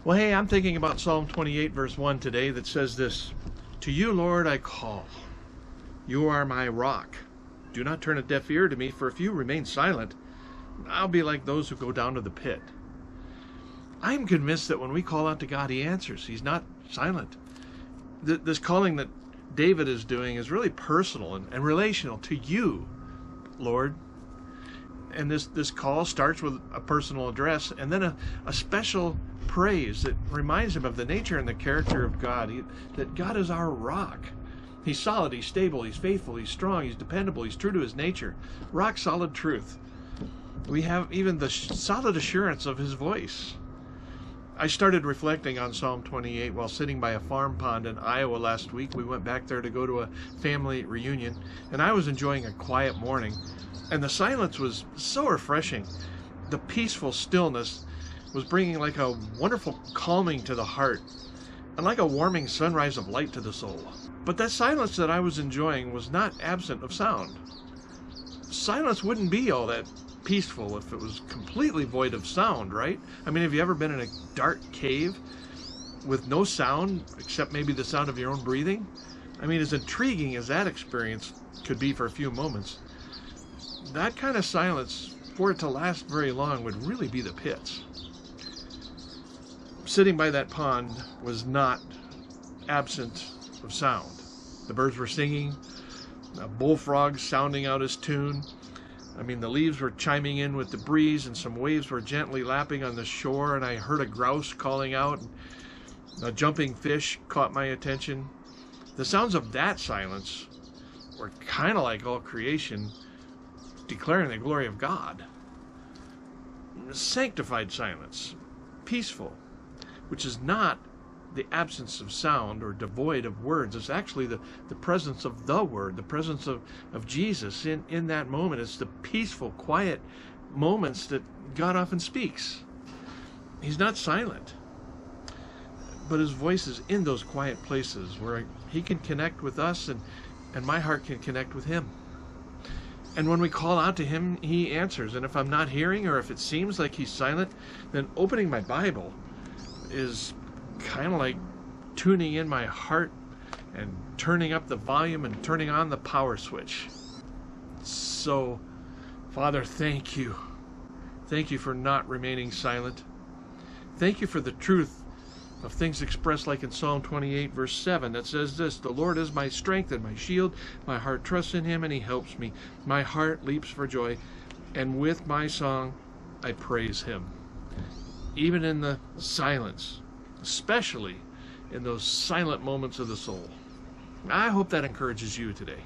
Well, hey, I'm thinking about Psalm 28, verse 1 today that says this: To you, Lord, I call. You are my rock. Do not turn a deaf ear to me, for if you remain silent, I'll be like those who go down to the pit. I'm convinced that when we call out to God, He answers. He's not silent. This calling that David is doing is really personal and relational to you, Lord. And this call starts with a personal address and then a special praise that reminds him of the nature and the character of God, that God is our rock. He's solid, He's stable, He's faithful, He's strong, He's dependable, He's true to His nature. Rock solid truth. We have even the solid assurance of His voice. I started reflecting on Psalm 28 while sitting by a farm pond in Iowa last week. We went back there to go to a family reunion, and I was enjoying a quiet morning, and the silence was so refreshing. The peaceful stillness was bringing like a wonderful calming to the heart, and like a warming sunrise of light to the soul. But that silence that I was enjoying was not absent of sound. Silence wouldn't be all that peaceful if it was completely void of sound, right? I mean, have you ever been in a dark cave with no sound except maybe the sound of your own breathing? I mean, as intriguing as that experience could be for a few moments, that kind of silence, for it to last very long, would really be the pits. Sitting by that pond was not absent of sound. The birds were singing, a bullfrog sounding out his tune. I mean, the leaves were chiming in with the breeze, and some waves were gently lapping on the shore, and I heard a grouse calling out, and a jumping fish caught my attention. The sounds of that silence were kind of like all creation declaring the glory of God. Sanctified silence, peaceful, which is not the absence of sound or devoid of words. It's actually the presence of the Word, the presence of Jesus in that moment. It's the peaceful, quiet moments that God often speaks. He's not silent, but His voice is in those quiet places where He can connect with us and my heart can connect with Him. And when we call out to Him, He answers. And if I'm not hearing, or if it seems like He's silent, then opening my Bible is kind of like tuning in my heart and turning up the volume and turning on the power switch. So, Father, thank you. Thank you for not remaining silent. Thank you for the truth of things expressed like in Psalm 28, verse 7, that says this: The Lord is my strength and my shield. My heart trusts in Him and He helps me. My heart leaps for joy, and with my song I praise Him. Even in the silence, especially in those silent moments of the soul. I hope that encourages you today.